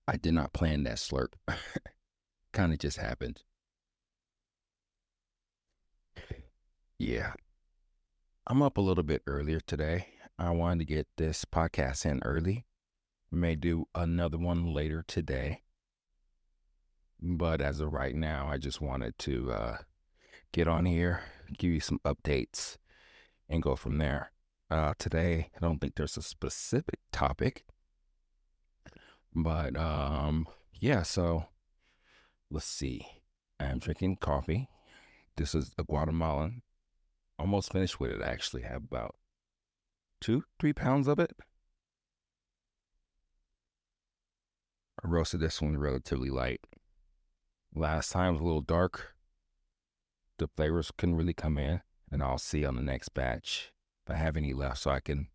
I did not plan that slurp. Kind of just happened. Yeah. I'm up a little bit earlier today. I wanted to get this podcast in early. May do another one later today. But as of right now, I just wanted to get on here, give you some updates, and go from there. Today, I don't think there's a specific topic, but yeah, so let's see. I'm drinking coffee. This is a Guatemalan. Almost finished with it, actually. Have about 2-3 pounds of it. I roasted this one relatively light. Last time was a little dark. The flavors couldn't really come in, and I'll see on the next batch if I have any left so I can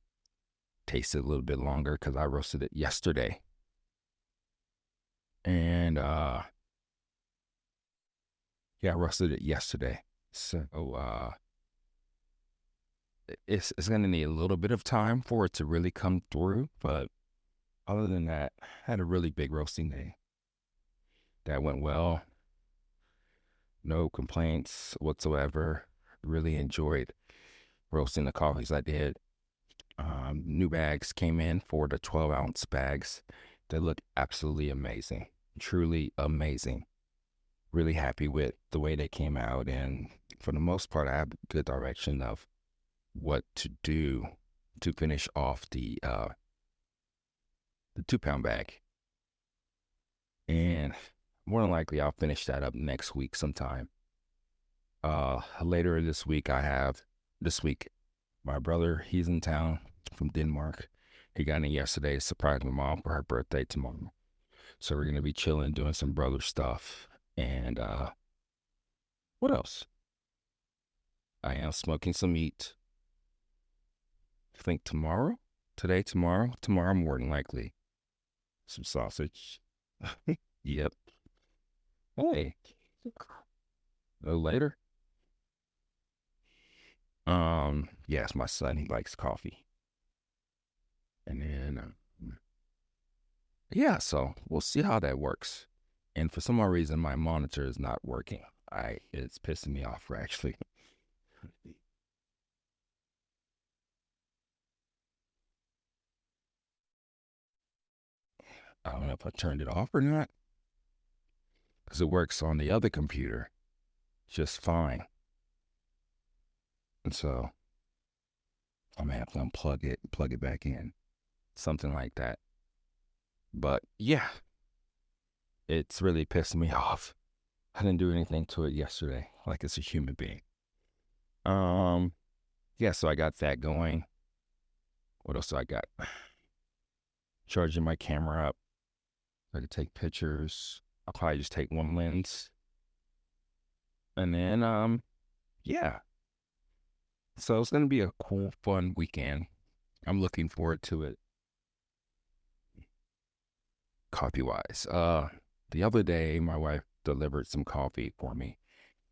taste it a little bit longer because I roasted it yesterday. And yeah, I roasted it yesterday. So it's gonna need a little bit of time for it to really come through. But other than that, I had a really big roasting day. That went well. No complaints whatsoever. Really enjoyed roasting the coffees I did. New bags came in for the 12-ounce bags. They look absolutely amazing. Truly amazing. Really happy with the way they came out. And for the most part, I have a good direction of what to do to finish off the 2-pound bag. And more than likely, I'll finish that up next week sometime. Later this week, my brother, he's in town from Denmark. He got in yesterday to surprise my mom for her birthday tomorrow. So we're going to be chilling, doing some brother stuff. And what else? I am smoking some meat. I think tomorrow, tomorrow more than likely. Some sausage. Yep. Hey, a little later. Yes, my son, he likes coffee. And then, yeah, so we'll see how that works. And for some odd reason, my monitor is not working. It's pissing me off, actually. I don't know if I turned it off or not, because it works on the other computer just fine. And so I'm gonna have to unplug it, plug it back in, something like that. But yeah, it's really pissing me off. I didn't do anything to it yesterday, like it's a human being. Um, yeah, so I got that going. What else do I got? Charging my camera up. I could take pictures. I'll probably just take one lens. And then yeah. So it's gonna be a cool, fun weekend. I'm looking forward to it. Coffee wise. The other day my wife delivered some coffee for me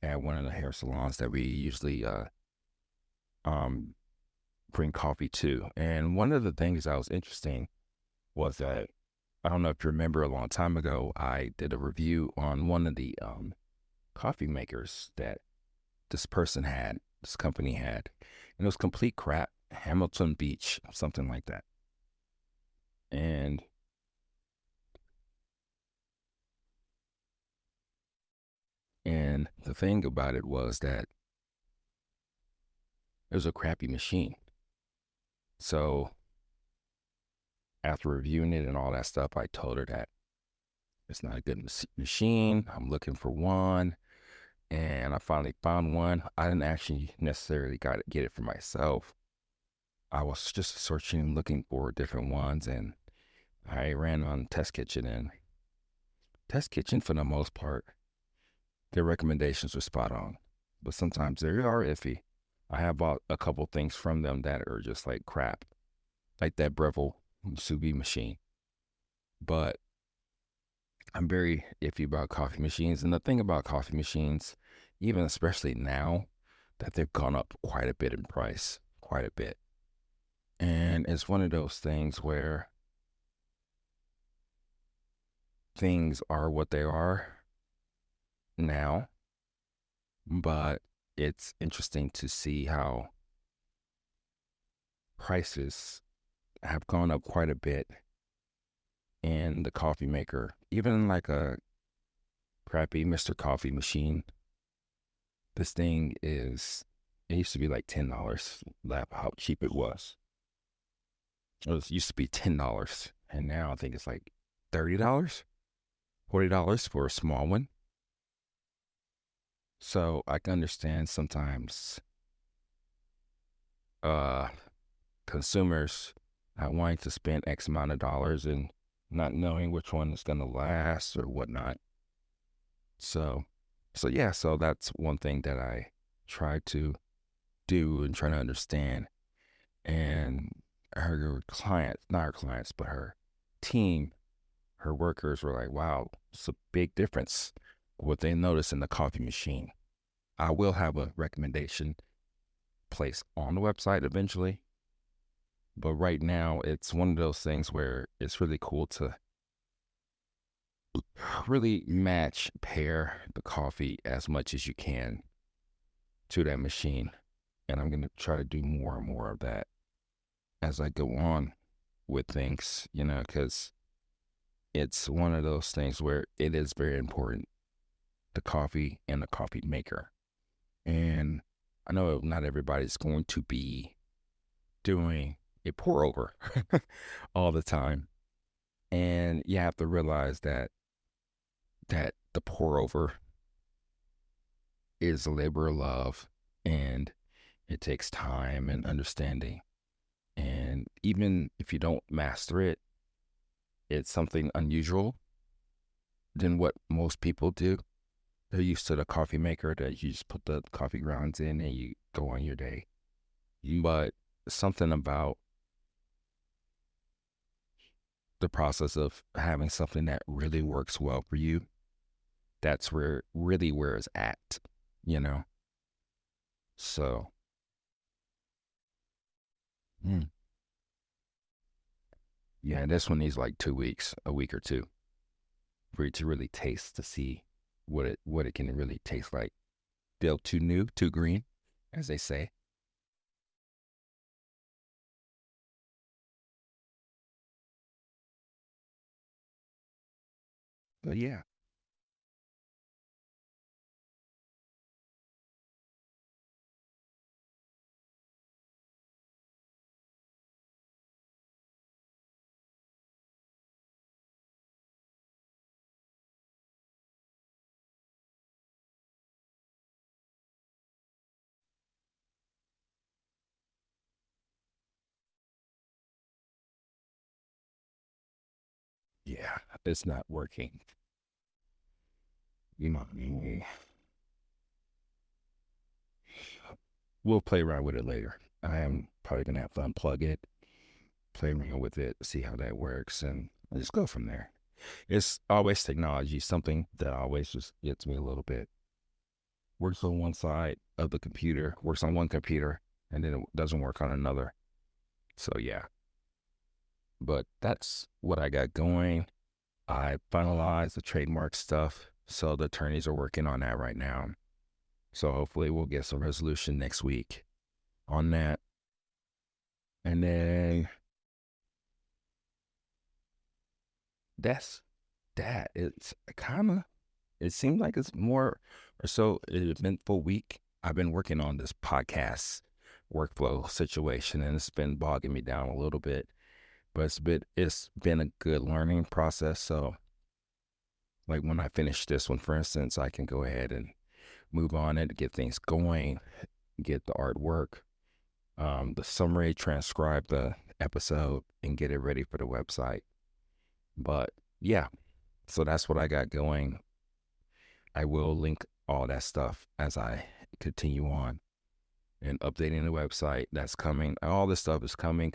at one of the hair salons that we usually um bring coffee to. And one of the things that was interesting was that I don't know if you remember a long time ago, I did a review on one of the coffee makers that this company had. And it was complete crap. Hamilton Beach, something like that. And the thing about it was that it was a crappy machine. So after reviewing it and all that stuff, I told her that it's not a good machine. I'm looking for one. And I finally found one. I didn't actually necessarily get it for myself. I was just searching and looking for different ones, and I ran on Test Kitchen, and Test Kitchen, for the most part, their recommendations are spot on, but sometimes they are iffy. I have bought a couple things from them that are just like crap, like that Breville sous vide machine. But I'm very iffy about coffee machines. And the thing about coffee machines, even especially now, that they've gone up quite a bit in price, quite a bit. And it's one of those things where things are what they are now, but it's interesting to see how prices have gone up quite a bit in the coffee maker. Even like a crappy Mr. Coffee machine, this thing is, it used to be like $10. Laugh how cheap it was. It used to be $10, and now I think it's like $30, $40 for a small one. So I can understand sometimes uh consumers not wanting to spend X amount of dollars and not knowing which one is going to last or whatnot. So, so that's one thing that I try to do and try to understand. And her clients, not her clients, but her team, her workers were like, wow, it's a big difference what they notice in the coffee machine. I will have a recommendation placed on the website eventually. But right now, it's one of those things where it's really cool to really pair the coffee as much as you can to that machine. And I'm going to try to do more and more of that as I go on with things, because it's one of those things where it is very important, the coffee and the coffee maker. And I know not everybody's going to be doing a pour over all the time. And you have to realize that the pour over is a labor of love, and it takes time and understanding. And even if you don't master it, it's something unusual than what most people do. They're used to the coffee maker that you just put the coffee grounds in and you go on your day. But something about the process of having something that really works well for you, that's where it's at, you know? So, mm, yeah, this one needs like 2 weeks, a week or two for it to really taste, to see what it can really taste like. Still too new, too green, as they say. But yeah, yeah, it's not working. You know, we'll play around with it later. I am probably gonna have to unplug it, play around with it, see how that works, and just go from there. It's always technology, something that always just gets me a little bit. Works on one side of the computer, works on one computer, and then it doesn't work on another. So yeah, but that's what I got going. I finalized the trademark stuff, so the attorneys are working on that right now. So hopefully we'll get some resolution next week on that. And then that's that. It's kind of, it seems like it's more or so an eventful week. I've been working on this podcast workflow situation, and it's been bogging me down a little bit, but it's been a good learning process. So like when I finish this one, for instance, I can go ahead and move on it, get things going, get the artwork, the summary, transcribe the episode, and get it ready for the website. But yeah, so that's what I got going. I will link all that stuff as I continue on and updating the website. That's coming. All this stuff is coming,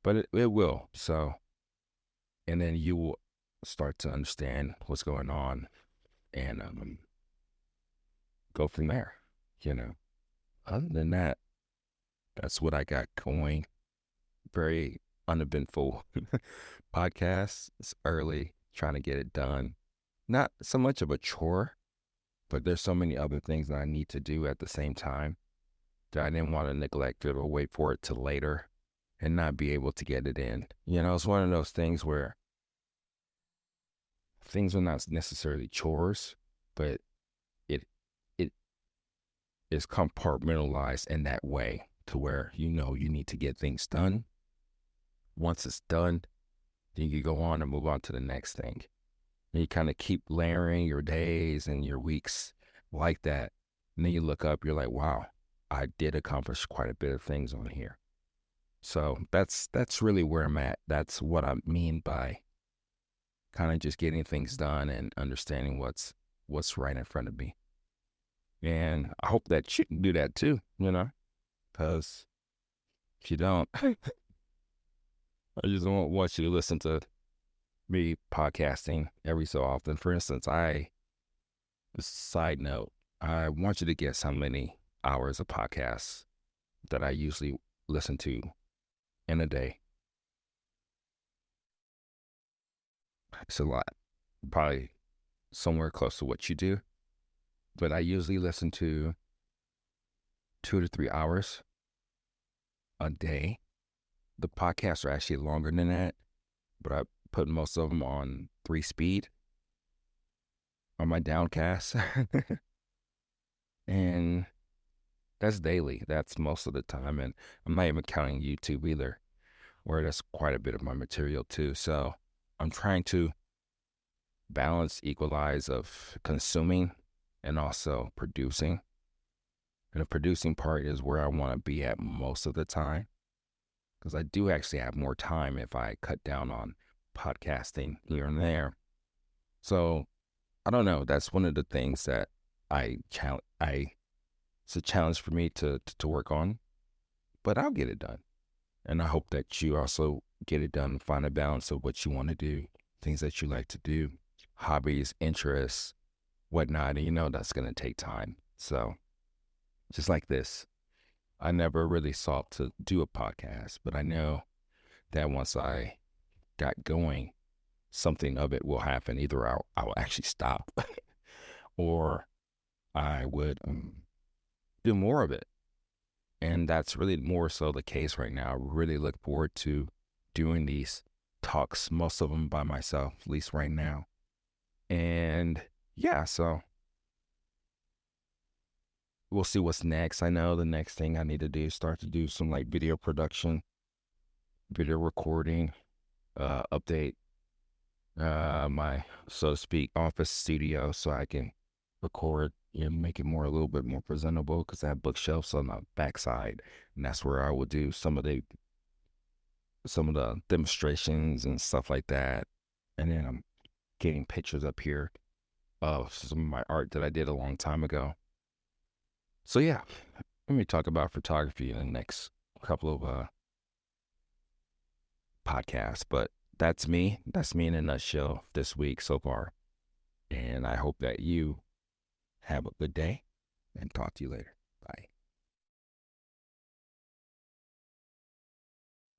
but it will. So, and then you will start to understand what's going on and go from there, you know. Other than that, that's what I got going. Very uneventful podcasts. It's early, trying to get it done. Not so much of a chore, but there's so many other things that I need to do at the same time that I didn't want to neglect it or wait for it to later and not be able to get it in. It's one of those things where things are not necessarily chores, but it it is compartmentalized in that way to where you need to get things done. Once it's done, then you go on and move on to the next thing. And you kind of keep layering your days and your weeks like that. And then you look up, you're like, wow, I did accomplish quite a bit of things on here. So that's really where I'm at. That's what I mean by kind of just getting things done and understanding what's right in front of me. And I hope that you can do that too, because if you don't, I just don't want you to listen to me podcasting every so often. For instance, side note, I want you to guess how many hours of podcasts that I usually listen to in a day. It's a lot, probably somewhere close to what you do, but I usually listen to 2 to 3 hours a day. The podcasts are actually longer than that, but I put most of them on 3 speed on my downcast. And that's daily. That's most of the time. And I'm not even counting YouTube either, where that's quite a bit of my material too. So I'm trying to balance, equalize of consuming and also producing. And the producing part is where I want to be at most of the time, because I do actually have more time if I cut down on podcasting here and there. So I don't know. That's one of the things that it's a challenge for me to work on, but I'll get it done. And I hope that you also get it done and find a balance of what you want to do, things that you like to do, hobbies, interests, whatnot. And that's going to take time. So just like this, I never really sought to do a podcast, but I know that once I got going, something of it will happen. Either I'll actually stop or I would do more of it. And that's really more so the case right now. I really look forward to doing these talks, most of them by myself, at least right now. And yeah, so we'll see what's next. I know the next thing I need to do is start to do some like video production, video recording, update my, so to speak, office studio so I can record and make it a little bit more presentable, because I have bookshelves on the backside, and that's where I will do some of the demonstrations and stuff like that. And then I'm getting pictures up here of some of my art that I did a long time ago. So yeah, let me talk about photography in the next couple of podcasts. But that's me in a nutshell this week so far. And I hope that you have a good day, and talk to you later.